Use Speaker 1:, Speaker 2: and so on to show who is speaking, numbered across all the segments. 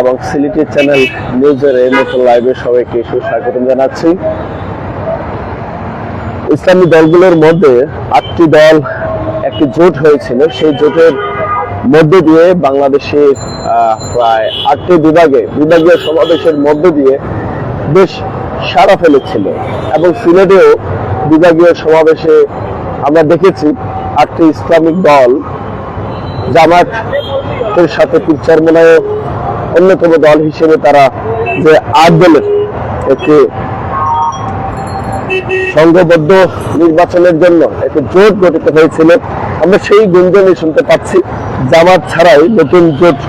Speaker 1: এবং সিলেটি চ্যানেল নিউজের এই নতুন লাইভে সবাইকে সুস্বাগত জানাচ্ছি। ইসলামী দলগুলোর মধ্যে 8টি দল একটি জোট হয়েছিল। সেই জোটের মধ্যে দিয়ে বাংলাদেশে প্রায় 8টি বিভাগীয় সমাবেশের মধ্যে দিয়ে বেশ সাড়া ফেলেছিল এবং সিলেটেও বিভাগীয় সমাবেশে আমরা দেখেছি 8টি ইসলামিক দল জামায়াতের সাথে পীর চরমনায় অন্যতম দল হিসেবে তারা যে 8 দলের একটি সংঘবদ্ধ নির্বাচনের জন্য একটি জোট গঠিত হয়েছিল। আমরা সেই গুঞ্জনই শুনতে পাচ্ছি জামাত ছাড়াই নতুন জোট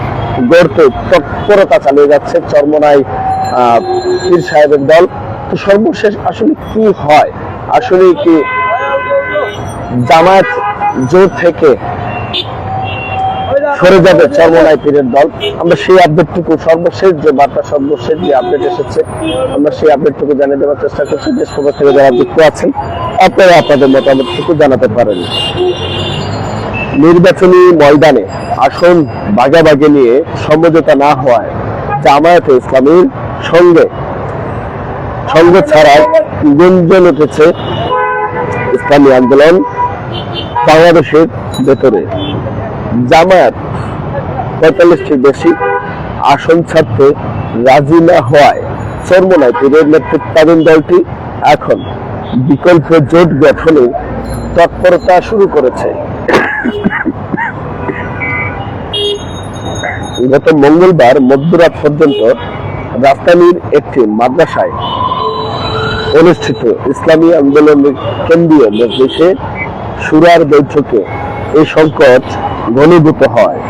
Speaker 1: গড়তে তৎপরতা চালিয়ে যাচ্ছে চরমনায় পীর সাহেবের দল। তো সর্বশেষ আসলে কি হয়, আসলে কি জামাত জোট থেকে সরে যাবে চরমনায় পীরের দল? আমরা সেই আপডেটটুকু সর্বশেষ যে আপডেট এসেছে আমরা সেই আপডেটটুকু জানিয়ে দেওয়ার চেষ্টা করছি। দেশ খবর থেকে যারা যুক্ত আছেন আপনারা আপনাদের মতামতটুকু জানাতে পারেন। নির্বাচনী ময়দানে আসন ভাগাভাগি নিয়ে সমঝোতা না হওয়ায় জামায়াতে ইসলামীর সঙ্গে ছাড়ার গুঞ্জন উঠেছে ইসলামী আন্দোলন বাংলাদেশের ভেতরে। জামায়াত 45টির বেশি আসন ছাড়তে রাজি না হওয়ায় চরমনায় পীরের নেতৃত্বাধীন দলটি এখন বিকল্প জোট গঠনে তৎপরতা শুরু করেছে। গত মঙ্গলবার মধ্যরাত পর্যন্ত রাজধানীর একটি মাদ্রাসায় অনুষ্ঠিত ইসলামী আন্দোলনের কেন্দ্রীয় মজলিসে শুরার বৈঠকে এই সংকট ঘনীভূত হয়।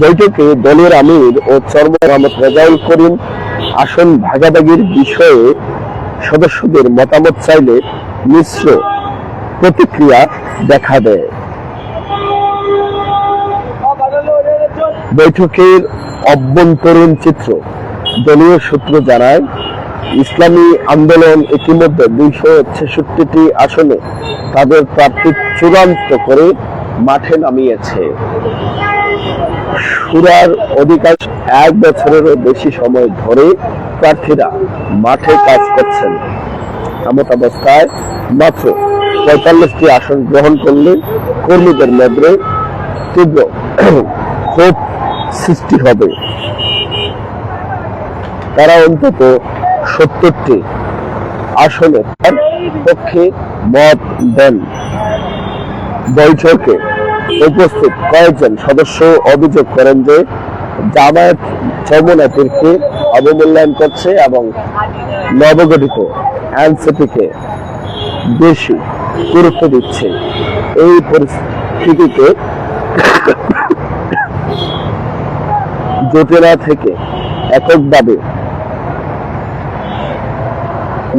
Speaker 1: বৈঠকে দলের আমির ও মোহাম্মদ রেজাউল করিম আসন ভাগাভাগির বিষয়ে সদস্যদের মতামত চাইলে মিশ্র প্রতিক্রিয়া দেখা দেয়। বৈঠকের অভ্যন্তরীণ চিত্র দলীয় সূত্র জানায়, ইসলামী আন্দোলন ইতিমধ্যে 266টি আসনে তাদের প্রার্থী চূড়ান্ত করে মাঠে নামিয়েছে। শুরার অধিকাংশ 1 বছরেরও বেশি সময় ধরে প্রার্থীরা মাঠে কাজ করছেন। এমত অবস্থায় মাত্র 45টি আসন গ্রহণ করলে কর্মীদের মধ্যে তীব্র ক্ষোভ সৃষ্টি হবে। তারা অন্তত 70টি আসনে পক্ষে মত দেন। বৈঠকে উপস্থিত কয়েকজন সদস্য অভিযোগ করেন যে জামায়াত চরমনায় পীরকে অবমূল্যায়ন করছে এবং নবগঠিত এনসিপিকে বেশি গুরুত্ব দিচ্ছে। এই পরিস্থিতিতে জোটেরা থেকে এককভাবে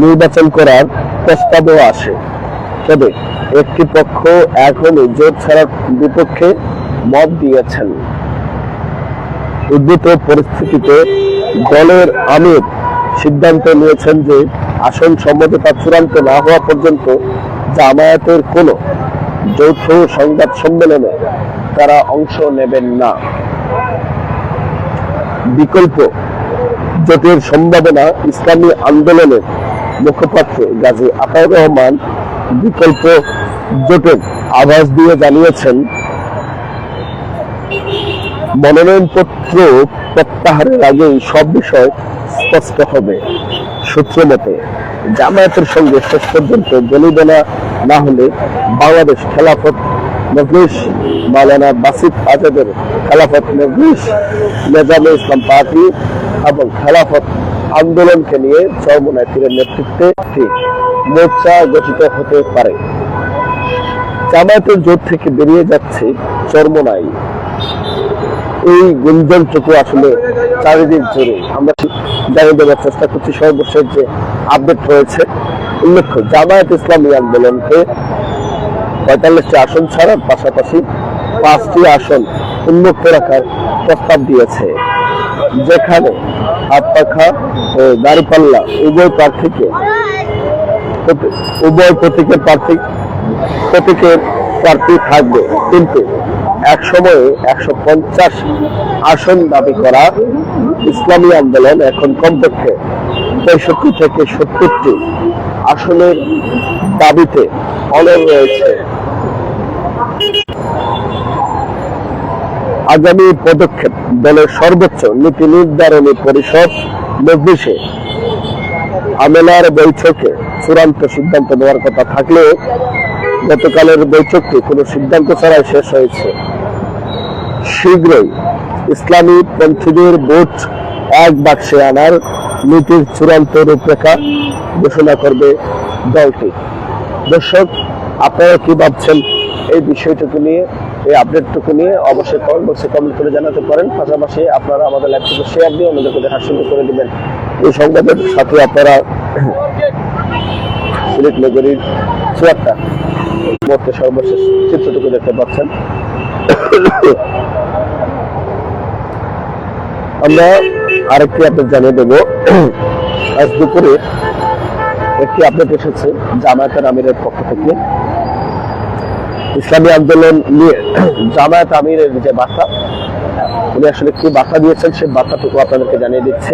Speaker 1: নির্বাচন করার প্রস্তাবও আসে। তবে একটি পক্ষ এখনই জোট ছাড়ার বিপক্ষে মত দিয়েছেন। উদ্ভূত পরিস্থিতিতে দলের আমির সিদ্ধান্ত নিয়েছেন যে আসন সমঝোতা চূড়ান্ত না হওয়া পর্যন্ত জামায়াতের কোনো যৌথ সংবাদ সম্মেলনে তারা অংশ নেবেন না। বিকল্প জোটের সম্ভাবনা ইসলামী আন্দোলনের মুখপাত্র গাজী আতাউর রহমান বিকল্প জোটের আভাস দিয়ে জানিয়েছেন, মনোনয়নপত্র প্রত্যাহারের আগেই সব বিষয় স্পষ্ট হবে। সূত্র মতে জামায়াতের সঙ্গে শেষ পর্যন্ত গলিবেলা না হলে বাংলাদেশ খেলাফত মজলিস, মাওলানা বাসিত আজাদের খেলাফত মজলিস, নেজামে ইসলাম পার্টি এবং খেলাফত আন্দোলনকে নিয়ে চরমনায় পীরের নেতৃত্বে একটি মোর্চা গঠিত হতে পারে। জামায়াতের জোট থেকে বেরিয়ে যাচ্ছে চরমনায়, এই গুঞ্জনটুকু আসলে চারিদিক জুড়ে আমরা জানিয়ে দেওয়ার চেষ্টা করছি। সর্বশেষ যে আপডেট হয়েছে, উল্লেখ্য জামায়াত ইসলামী আন্দোলনকে 45টি আসন ছাড়ার পাশাপাশি 5টি আসন উন্মুক্ত রাখার প্রস্তাব দিয়েছে, যেখানে হাতপাখা ও দাঁড়িপাল্লা উভয় প্রতীকের প্রার্থী থাকবে, কিন্তু এক সময়ে 150 আসন দাবি করা ইসলামী আন্দোলন এখন কমপক্ষে 65 থেকে 70টি আসনের দাবিতে অনড় রয়েছে। আগামী পদক্ষেপ দলের সর্বোচ্চ নীতি নির্ধারণী পরিষদ মজলিসে আমেলার বৈঠকে চূড়ান্ত সিদ্ধান্ত নেওয়ার কথা থাকলেও গতকালের বৈঠকটি কোনো সিদ্ধান্ত ছাড়াই শেষ হয়েছে। শীঘ্রই ইসলামী পন্থীদের ভোট এক বাক্সে আনার নীতির চূড়ান্ত রূপরেখা ঘোষণা করবে দলটি। দর্শক, আপনারা কি ভাবছেন এই বিষয়টুকু নিয়ে, এই আপডেটটুকু নিয়ে অবশ্যই কমেন্ট বক্সে কমেন্ট করে জানাতে পারেন। পাশাপাশি আপনারা আমাদের লাইভটিকে শেয়ার দিয়ে অন্যদেরকে দেখার সুযোগ করে দিবেন। এই সংবাদের সাথে আপনারা সিলেট নগরীর চুয়াট্টা মুহূর্তে সর্বশেষ চিত্রটুকু দেখতে পাচ্ছেন। আমরা আরেকটি আপডেট জানিয়ে দেব। আজ দুপুরে একটি আপডেট এসেছে জামায়াতের আমিরের পক্ষ থেকে। ইসলামী আন্দোলন নিয়ে জামায়াত আমিরের যে বার্তা, উনি আসলে কি বার্তা দিয়েছেন সেই বার্তাটুকু আপনাদেরকে জানিয়ে দিচ্ছি।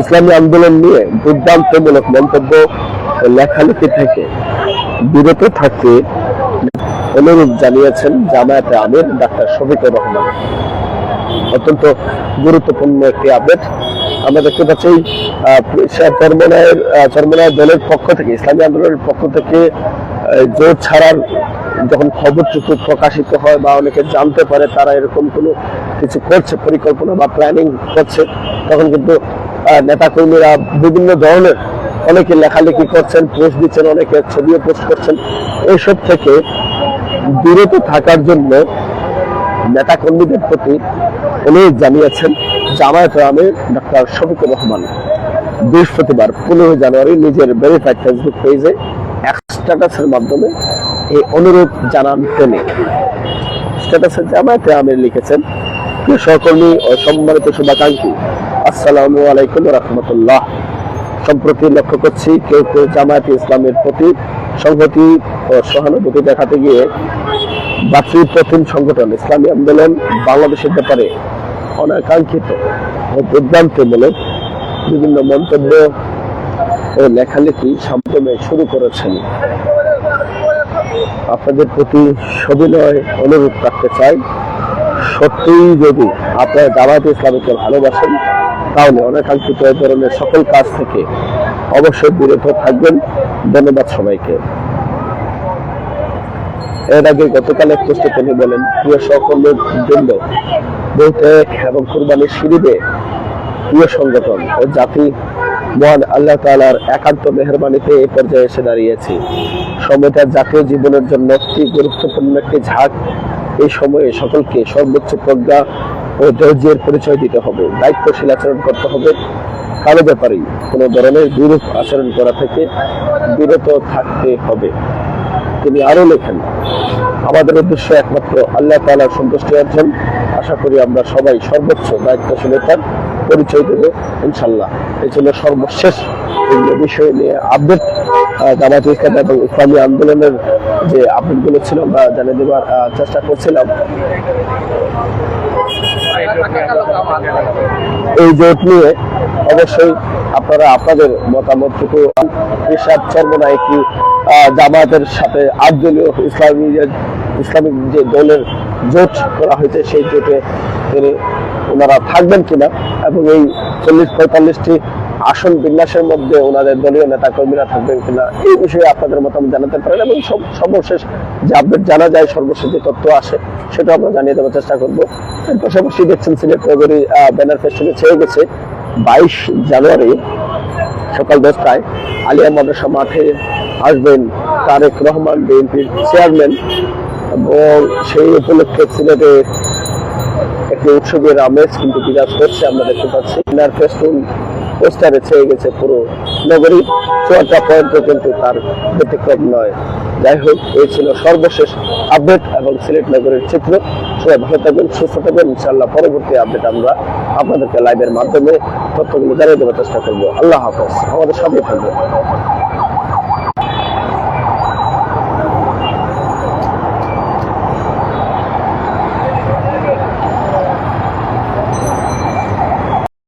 Speaker 1: ইসলামী আন্দোলন নিয়ে বিভ্রান্তমূলক মন্তব্য লেখালেখি থেকে বিরত থাকতে অনুরোধ জানিয়েছেন জামায়াতে আমির ডাক্তার শফিকুর রহমান। অত্যন্ত গুরুত্বপূর্ণ একটি আপডেট আমরা দেখতে পাচ্ছি। চরমনায়ের দলের পক্ষ থেকে, ইসলামী আন্দোলনের পক্ষ থেকে জোট ছাড়ার যখন খবরটুকু প্রকাশিত হয় বা অনেকে জানতে পারে তারা এরকম কোনো কিছু করছে, পরিকল্পনা বা প্ল্যানিং করছে, তখন কিন্তু নেতাকর্মীরা বিভিন্ন ধরনের অনেকে লেখালেখি করছেন, পোস্ট দিচ্ছেন, অনেকে ছবিও পোস্ট করছেন। এইসব থেকে বিরত থাকার জন্য নেতাকর্মীদের প্রতি অনুরোধ জানিয়েছেন জামায়াতে আমির ডাক্তার শফিকুর রহমান। বৃহস্পতিবার 15 জানুয়ারি নিজের ভেরিফাইড ফেসবুক পেজে এক স্ট্যাটাসের মাধ্যমে এই অনুরোধ জানান তিনি। স্ট্যাটাসে জামায়াতে আমির লিখেছেন, প্রিয় সহকর্মী ও সম্মানিত শুভাকাঙ্ক্ষী, আসসালামু আলাইকুম রাহমাতুল্লাহ। সম্প্রতি লক্ষ্য করছি কেউ কেউ জামায়াতে ইসলামের প্রতি সংহতি ও সহানুভূতি দেখাতে গিয়ে ভাতৃপ্রতিম সংগঠন ইসলামী আন্দোলন বাংলাদেশের ব্যাপারে অনাকাঙ্ক্ষিত ও বিভ্রান্তিমূলক বিভিন্ন মন্তব্য ও লেখালেখি সম্পূর্ণ শুরু করেছেন। আপনাদের প্রতি সবিনয় অনুরোধ রাখতে চাই, সত্যিই যদি আপনারা জামায়াতে ইসলামীকে ভালোবাসেন তাহলে অনাকাঙ্ক্ষিত এই ধরনের সকল কাজ থেকে অবশ্যই বিরত থাকবেন। ধন্যবাদ সবাইকে। এর আগে গতকাল এক পোস্টে তিনি বলেন, প্রিয় সহকর্মীর জন্য বৈঠক এবং কুরবানির শিবিরে প্রিয় সংগঠন ও জাতি মহান আল্লাহ তাআলার একান্ত মেহেরবানিতে এই পর্যায়ে এসে দাঁড়িয়েছি। সময়টা জাতীয় জীবনের জন্য একটি গুরুত্বপূর্ণ একটি ঝাঁক। এই সময়ে সকলকে সর্বোচ্চ প্রজ্ঞা ও ধৈর্যের পরিচয় দিতে হবে, দায়িত্বশীল আচরণ করতে হবে, কারো ব্যাপারেই কোনো ধরনের বিরূপ আচরণ করা থেকে বিরত থাকতে হবে। তিনি আরো লেখেন, আমাদের উদ্দেশ্য একমাত্র আল্লাহ তাআলার সন্তুষ্টি অর্জন। আশা করি আমরা সবাই সর্বোচ্চ দায়িত্বশীলতার পরিচয় দেব ইনশাল্লাহ। এই ছিল সর্বশেষ বিষয় নিয়ে আপডেট। জামায়াতে ইসলামী এবং ইসলামী আন্দোলনের যে আপডেটগুলো ছিল আমরা জানিয়ে দেওয়ার চেষ্টা করছিলাম। এই জোট নিয়ে অবশ্যই আপনারা আপনাদের মতামতটুকু চরমনায় কি জামায়াতের সাথে 8 দলীয় ইসলামিক যে দলের জোট করা হয়েছে সেই জোটে ওনারা থাকবেন কিনা এবং এই 40-45টি আসন বিন্যাসের মধ্যে ওনাদের দলীয় নেতা কর্মীরা থাকবেন কিনা, এই বিষয়ে আপনাদের মতামত জানাতে পারেন এবং সর্বশেষ যে আপডেট জানা যায়, সর্বশেষ যে তথ্য আসে সেটা আমরা জানিয়ে দেওয়ার চেষ্টা করবো। এর পাশাপাশি দেখছেন সিলেট নগরী ব্যানার ফেস্টিভ্যাল ছেড়ে গেছে। 22 জানুয়ারি সকাল 10টায় আলিয়া মাদ্রাসা মাঠে আসবেন তারেক রহমান, বিএনপির চেয়ারম্যান, এবং সেই উপলক্ষে সিলেটে একটি উৎসবের আমেজ কিন্তু বিরাজ করছে। আমরা দেখতে পাচ্ছি ব্যানার ফেস্টুন পোস্টারে ছেয়ে গেছে পুরো নগরী। চুয়াট্টা পয়েন্টও কিন্তু তার ব্যতিক্রম নয়। যাই হোক, এই ছিল সর্বশেষ আপডেট এবং সিলেট নগরের চিত্র। সবাই ভালো থাকবেন, সুস্থ থাকবেন। ইনশাআল্লাহ পরবর্তী আপডেট আমরা আপনাদেরকে লাইভের মাধ্যমে তথ্যগুলো জানিয়ে দেওয়ার চেষ্টা করবো। আল্লাহ হাফেজ, আমাদের সাথে থাকবেন।